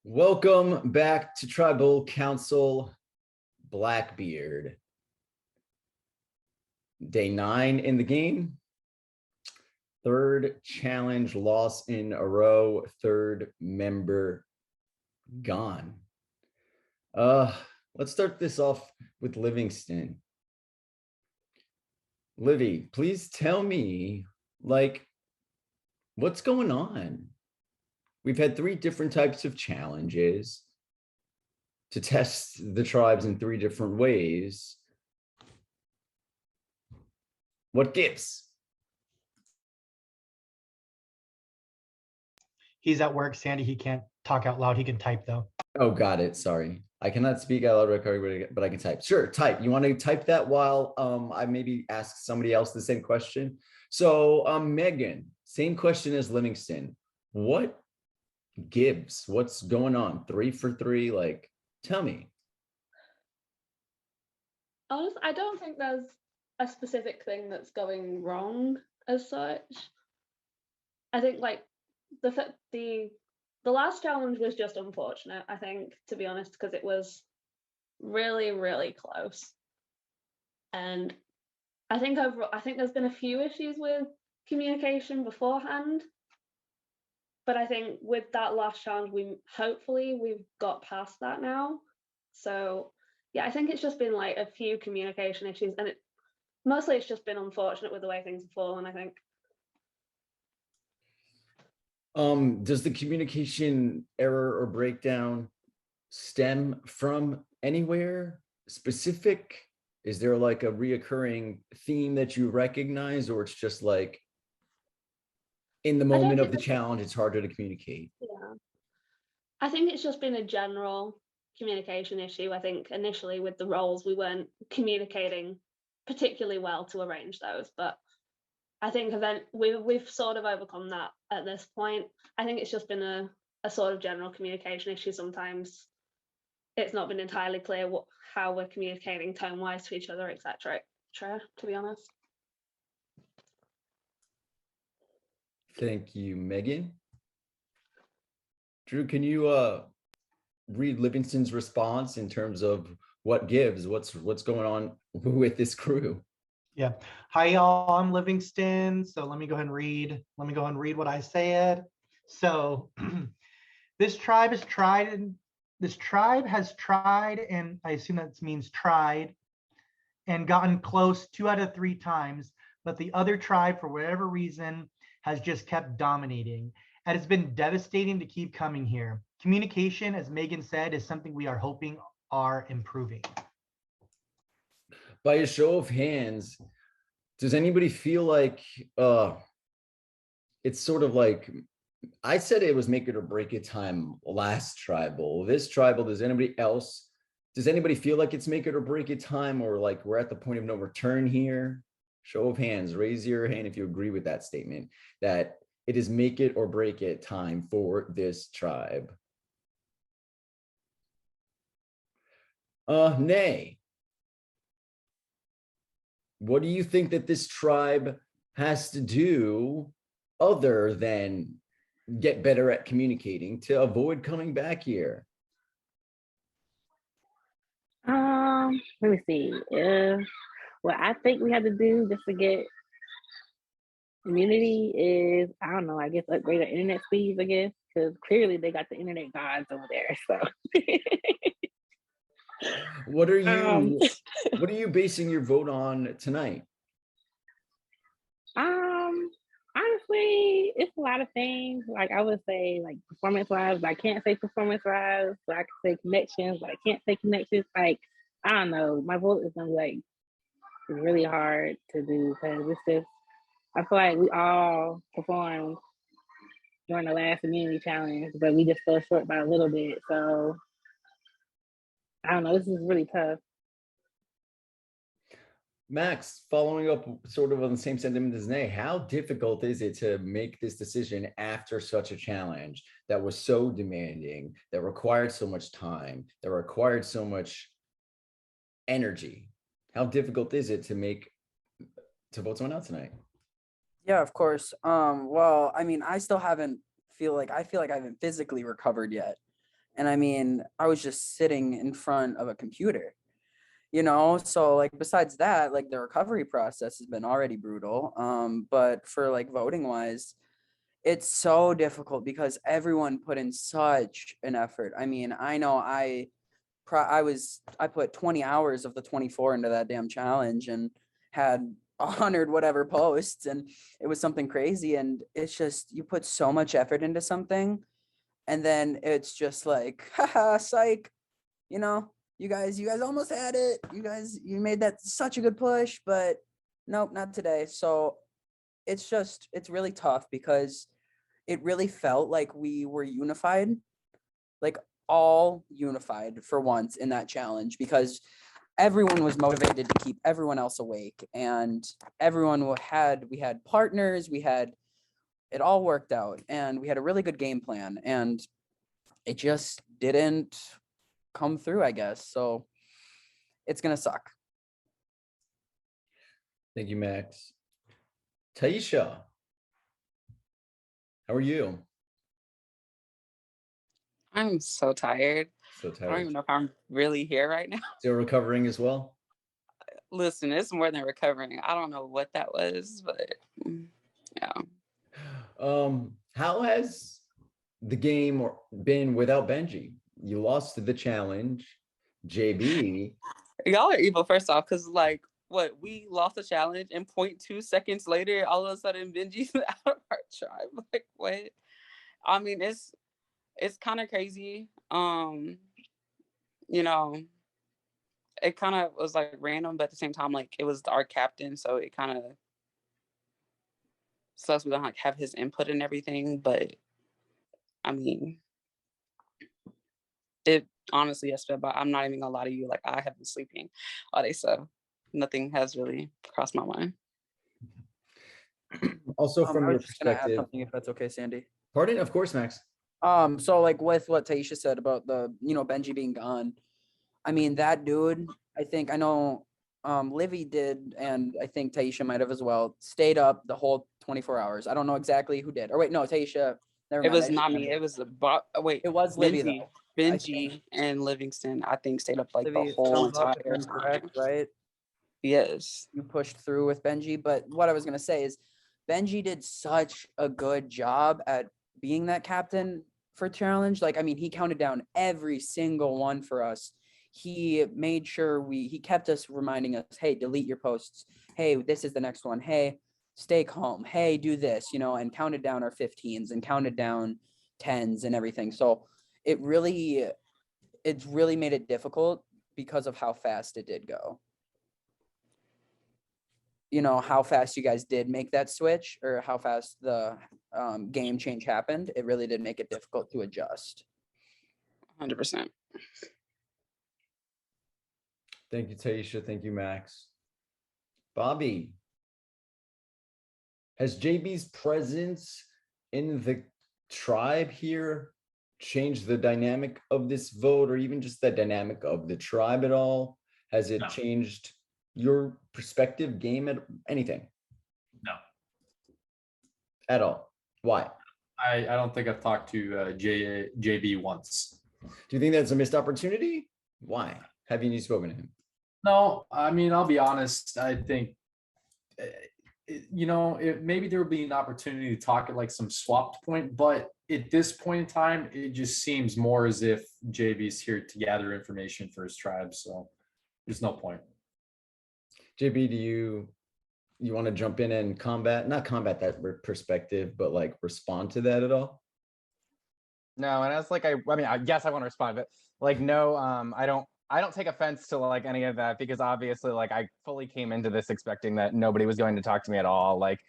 Welcome back to Tribal Council Blackbeard. Day 9 in the game. Third challenge loss in a row. Third member gone. Let's start this off with Livingston. Livy, please tell me, what's going on? We've had 3 different types of challenges to test the tribes in 3 different ways. What gives? He's at work, Sandy. He can't talk out loud. He can type though. Oh, got it. Sorry. I cannot speak out loud, but I can type. Sure, type. You want to type that while I maybe ask somebody else the same question? So Megan, same question as Livingston. What gives? What's going on? 3 for 3? Tell me. Honestly, I don't think there's a specific thing that's going wrong as such. I think the last challenge was just unfortunate, I think, to be honest, because it was really, really close. And I think there's been a few issues with communication beforehand. But I think with that last challenge, we've got past that now. So yeah, I think it's just been a few communication issues, and mostly it's just been unfortunate with the way things have fallen, I think. Does the communication error or breakdown stem from anywhere specific? Is there a reoccurring theme that you recognize, or it's just in the moment of the challenge, it's harder to communicate? Yeah, I think it's just been a general communication issue. I think initially with the roles, we weren't communicating particularly well to arrange those, but I think we've sort of overcome that at this point. I think it's just been a sort of general communication issue. Sometimes it's not been entirely clear how we're communicating tone-wise to each other, etc., to be honest. Thank you, Megan. Drew, can you read Livingston's response in terms of what gives? What's going on with this crew? Yeah. Hi, y'all. I'm Livingston. So let me go ahead and read. Let me go ahead and read what I said. So this tribe has tried, and I assume that means tried, and gotten close 2 out of 3 times, but the other tribe, for whatever reason, has just kept dominating. And it's been devastating to keep coming here. Communication, as Megan said, is something we are hoping are improving. By a show of hands, does anybody feel like it's sort of I said it was make it or break it time last tribal. This tribal, does anybody feel like it's make it or break it time, or we're at the point of no return here? Show of hands, raise your hand if you agree with that statement, that it is make it or break it time for this tribe. Nay. What do you think that this tribe has to do other than get better at communicating to avoid coming back here? Let me see. What I think we have to do just to get immunity is, I don't know, I guess upgrade our internet speeds, I guess, because clearly they got the internet gods over there. So what are you basing your vote on tonight? Honestly, it's a lot of things. I would say performance-wise, but I can't say performance-wise, but I can say connections, but I can't say connections. I don't know. My vote is gonna be it's really hard to do because it's just, I feel like we all performed during the last immunity challenge, but we just fell short by a little bit. So I don't know, this is really tough. Max, following up sort of on the same sentiment as Nay, how difficult is it to make this decision after such a challenge that was so demanding, that required so much time, that required so much energy? How difficult is it to vote someone out tonight? Yeah, of course. Well, I mean, I feel like I haven't physically recovered yet. And I mean, I was just sitting in front of a computer, you know? So like, besides that, like the recovery process has been already brutal. But for like voting wise, it's so difficult because everyone put in such an effort. I mean, I know I put 20 hours of the 24 into that damn challenge and had 100 whatever posts, and it was something crazy. And it's just, you put so much effort into something, and then it's just like, haha, psych, you know, you guys almost had it. You made that such a good push, but nope, not today. So it's really tough because it really felt like we were unified, like all unified for once in that challenge, because everyone was motivated to keep everyone else awake, and we had partners, it all worked out, and we had a really good game plan, and it just didn't come through, I guess. So it's gonna suck. Thank you, Max. Taisha, how are you? I'm so tired. So I don't tired. even know if I'm really here right now. Still recovering as well? Listen, it's more than recovering. I don't know what that was, but yeah. How has the game been without Benji? You lost to the challenge. JB, Y'all are evil, first off, because like what, we lost the challenge and 0.2 seconds later, all of a sudden Benji's out of our tribe. Like what? I mean, it's kind of crazy. You know, it kind of was like random, but at the same time, like it was our captain, so it kind of sucks we don't like have his input and everything. But I mean, it honestly has been, but I'm not even gonna lie to you, like I have been sleeping all day, so nothing has really crossed my mind. also I from your was just gonna add perspective, something, if that's okay, Sandy. pardon, of course, Max. So like with what Taisha said about the, Benji being gone, I mean, that dude, I know Livy did, and I think Taisha might have as well, stayed up the whole 24 hours. I don't know exactly who did. Or wait, no, Taisha, never It mind. was not me. It was the wait. It was Livy, Benji, though. Benji and Livingston, I think, stayed up like the Livy, whole thumbs up if entire I'm correct, time. right? Yes. You pushed through with Benji. But what I was gonna say is Benji did such a good job at being that captain for challenge. Like, I mean, he counted down every single one for us. He made sure he kept us reminding us, hey, delete your posts. Hey, this is the next one. Hey, stay calm. Hey, do this, and counted down our 15s and counted down 10s and everything. So it really made it difficult because of how fast it did go. How fast you guys did make that switch, or how fast the game change happened. It really did make it difficult to adjust. 100%. Thank you, Taisha. Thank you, Max. Bobby, has JB's presence in the tribe here changed the dynamic of this vote, or even just the dynamic of the tribe at all? Has it changed your perspective, game, at anything? No. At all? Why? I don't think I've talked to JB once. Do you think that's a missed opportunity? Why haven't you spoken to him? No, I mean, I'll be honest. I think, maybe there would be an opportunity to talk at like some swapped point, but at this point in time, it just seems more as if JB's here to gather information for his tribe. So there's no point. JB, do you want to jump in and not combat that perspective, but like respond to that at all? No, and it's like I mean, I guess I want to respond, but like no, I don't take offense to like any of that, because obviously like I fully came into this expecting that nobody was going to talk to me at all. Like,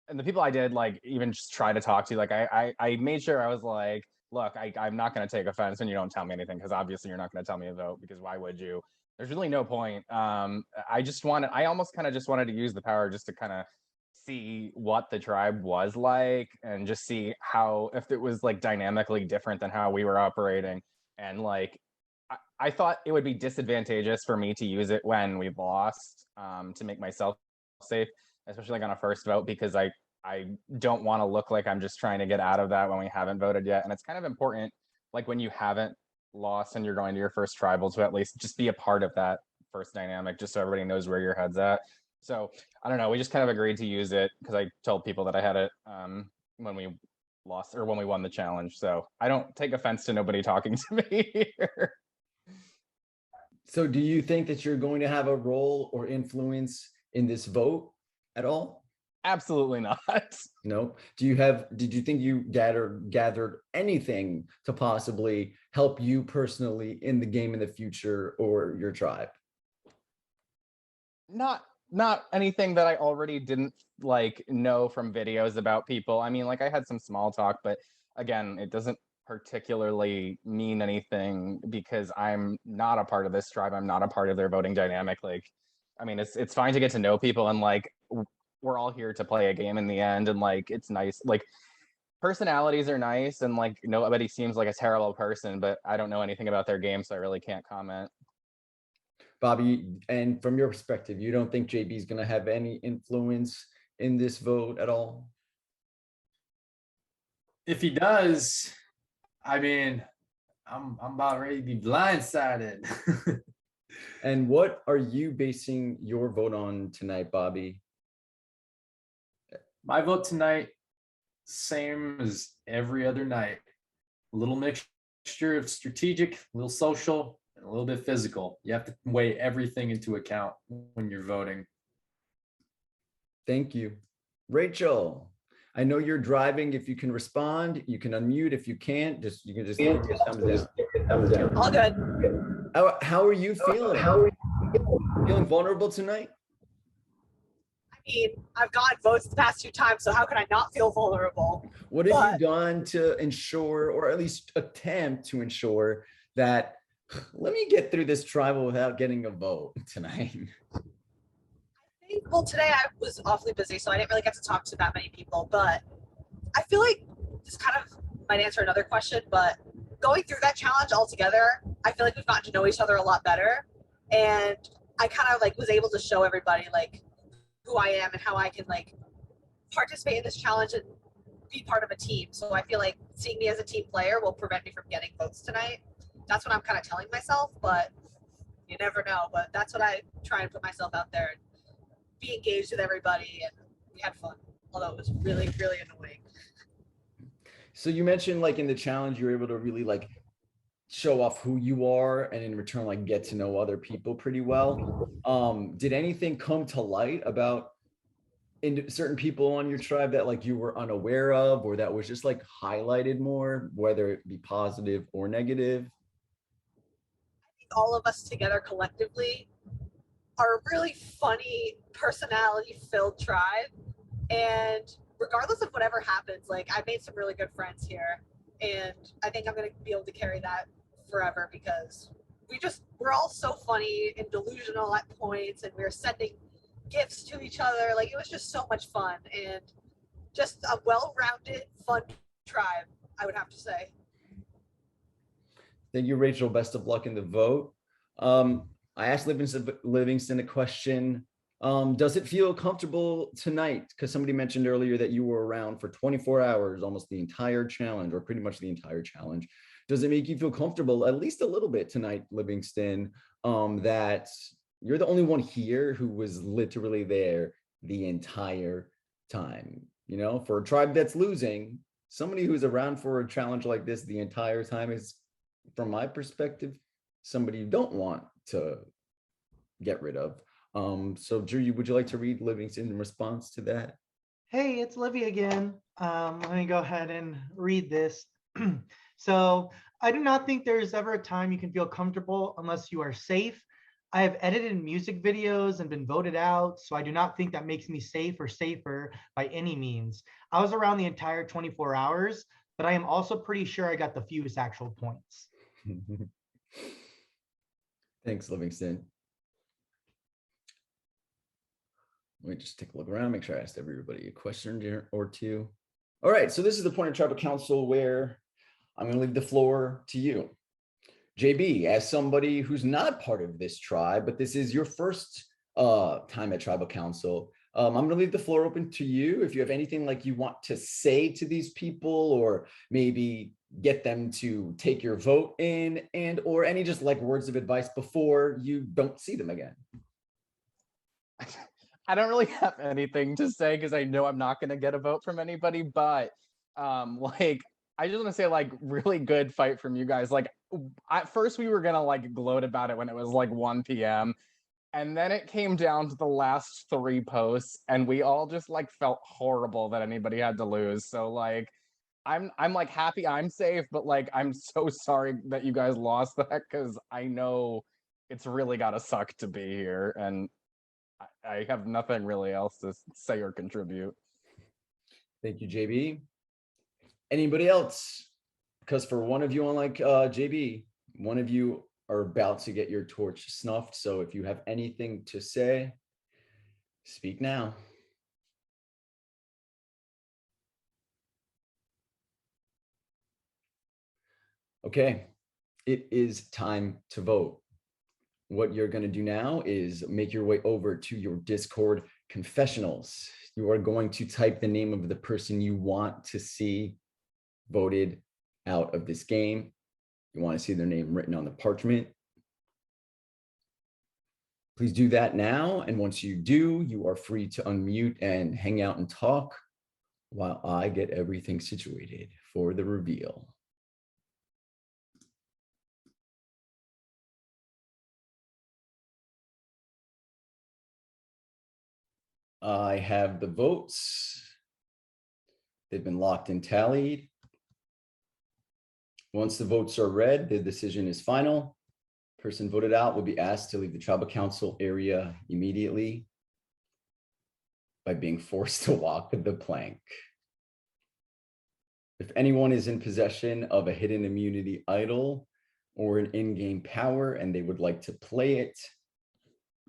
and the people I did like even just try to talk to, like I made sure I was like, look, I'm not going to take offense when you don't tell me anything, because obviously you're not going to tell me a vote, because why would you? There's really no point. I almost kind of just wanted to use the power just to kind of see what the tribe was like, and just see how, if it was like dynamically different than how we were operating. And like I thought it would be disadvantageous for me to use it when we've lost, to make myself safe, especially like on a first vote, because I don't want to look like I'm just trying to get out of that when we haven't voted yet. And it's kind of important, like when you haven't lost and you're going to your first tribal to at least just be a part of that first dynamic, just so everybody knows where your head's at. So I don't know. We just kind of agreed to use it because I told people that I had it when we lost or when we won the challenge. So I don't take offense to nobody talking to me here. So do you think that you're going to have a role or influence in this vote at all? Absolutely not. No. Did you think you gathered anything to possibly help you personally in the game in the future or your tribe? Not anything that I already didn't like know from videos about people. I mean, like I had some small talk, but again, it doesn't particularly mean anything because I'm not a part of this tribe. I'm not a part of their voting dynamic. Like, I mean, it's fine to get to know people and like we're all here to play a game in the end, and like it's nice. Like personalities are nice, and like nobody seems like a terrible person, but I don't know anything about their game, so I really can't comment. Bobby, and from your perspective, you don't think JB is going to have any influence in this vote at all? If he does, I mean, I'm about ready to be blindsided. And what are you basing your vote on tonight, Bobby? My vote tonight, same as every other night. A little mixture of strategic, a little social, and a little bit physical. You have to weigh everything into account when you're voting. Thank you. Rachel, I know you're driving. If you can respond, you can unmute. If you can't, you can just give me a thumbs down. All good. How are you feeling? Feeling vulnerable tonight? I mean, I've gotten votes the past 2 times, so how can I not feel vulnerable? What have you done to ensure, or at least attempt to ensure that, let me get through this tribal without getting a vote tonight? Well, today I was awfully busy, so I didn't really get to talk to that many people, but I feel like this kind of might answer another question, but going through that challenge all together, I feel like we've gotten to know each other a lot better. And I kind of like was able to show everybody like who I am and how I can like participate in this challenge and be part of a team. So I feel like seeing me as a team player will prevent me from getting votes tonight. That's what I'm kind of telling myself, but you never know. But that's what I try and put myself out there and be engaged with everybody, and we had fun, although it was really, really annoying. So you mentioned like in the challenge, you were able to really like show off who you are and in return like get to know other people pretty well. Did anything come to light about in certain people on your tribe that like you were unaware of, or that was just like highlighted more, whether it be positive or negative? I think all of us together collectively are a really funny, personality-filled tribe, and regardless of whatever happens, like I made some really good friends here, and I think I'm gonna be able to carry that forever because we're all so funny and delusional at points, and we were sending gifts to each other. Like it was just so much fun and just a well-rounded, fun tribe, I would have to say. Thank you, Rachel. Best of luck in the vote. I asked Livingston a question. Does it feel comfortable tonight? Because somebody mentioned earlier that you were around for 24 hours, almost the entire challenge, or pretty much the entire challenge. Does it make you feel comfortable, at least a little bit tonight, Livingston, that you're the only one here who was literally there the entire time? You know, for a tribe that's losing, somebody who's around for a challenge like this the entire time is, from my perspective, somebody you don't want to get rid of. So Drew, would you like to read Livingston in response to that? Hey, it's Livy again. Let me go ahead and read this. So I do not think there's ever a time you can feel comfortable unless you are safe. I have edited music videos and been voted out, so I do not think that makes me safe or safer by any means. I was around the entire 24 hours, but I am also pretty sure I got the fewest actual points. Thanks, Livingston. Let me just take a look around, make sure I asked everybody a question or two. All right, so this is the point of tribal council where I'm going to leave the floor to you. JB, as somebody who's not part of this tribe, but this is your first time at tribal council, I'm going to leave the floor open to you. If you have anything like you want to say to these people, or maybe get them to take your vote in, and or any just like words of advice before you don't see them again. I don't really have anything to say because I know I'm not going to get a vote from anybody, but like I just want to say like really good fight from you guys. Like at first we were going to like gloat about it when it was like 1 p.m. and then it came down to the last 3 posts and we all just like felt horrible that anybody had to lose. So like I'm like happy I'm safe, but like I'm so sorry that you guys lost that because I know it's really got to suck to be here, and I have nothing really else to say or contribute. Thank you, JB. Anybody else? Because for one of you, unlike JB, one of you are about to get your torch snuffed. So if you have anything to say, speak now. Okay, it is time to vote. What you're going to do now is make your way over to your Discord confessionals. You are going to type the name of the person you want to see voted out of this game. You want to see their name written on the parchment. Please do that now. And once you do, you are free to unmute and hang out and talk while I get everything situated for the reveal. I have the votes. They've been locked and tallied. Once the votes are read, the decision is final. Person voted out will be asked to leave the tribal council area immediately by being forced to walk the plank. If anyone is in possession of a hidden immunity idol or an in-game power and they would like to play it,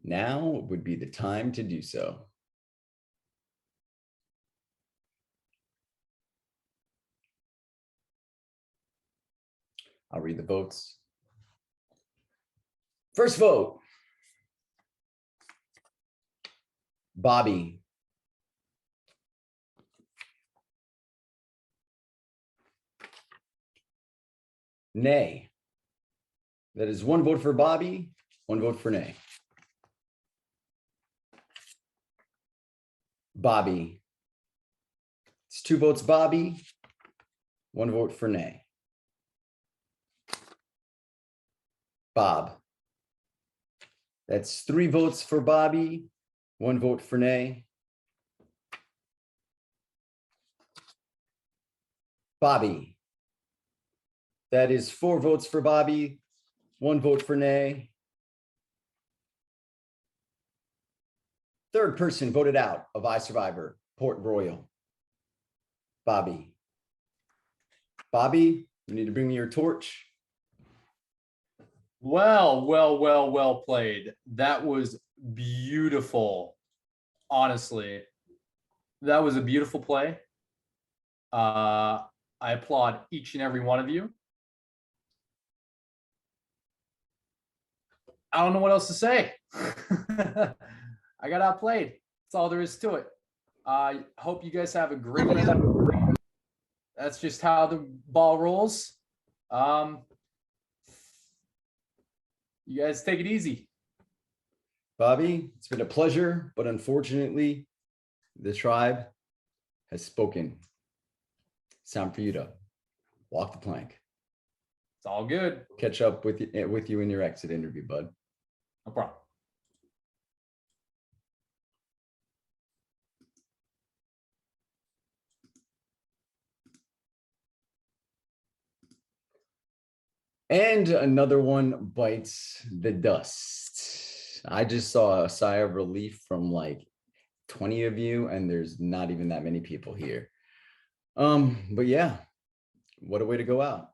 now would be the time to do so. I'll read the votes. First vote, Bobby. Nay. That is 1 vote for Bobby, 1 vote for nay. Bobby. It's 2 votes Bobby, 1 vote for nay. Bob. That's 3 votes for Bobby, 1 vote for nay. Bobby. That is 4 votes for Bobby, 1 vote for nay. Third person voted out of iSurvivor, Port Royal. Bobby. Bobby, you need to bring me your torch. Well played. That was beautiful. Honestly, that was a beautiful play. I applaud each and every one of you. I don't know what else to say. I got outplayed. That's all there is to it. I hope you guys have a great night. That's just how the ball rolls. You guys take it easy. Bobby, it's been a pleasure, but unfortunately, the tribe has spoken. It's time for you to walk the plank. It's all good. Catch up with you in your exit interview, bud. No problem. And another one bites the dust. I just saw a sigh of relief from like 20 of you, and there's not even that many people here. But yeah, what a way to go out.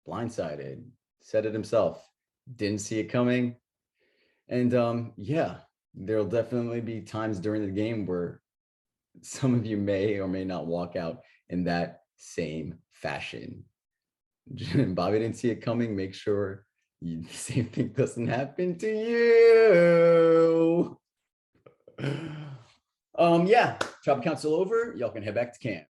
Blindsided, said it himself, didn't see it coming. And yeah, there'll definitely be times during the game where some of you may or may not walk out in that same fashion. Bobby didn't see it coming. Make sure the same thing doesn't happen to you. Yeah, tribal council over. Y'all can head back to camp.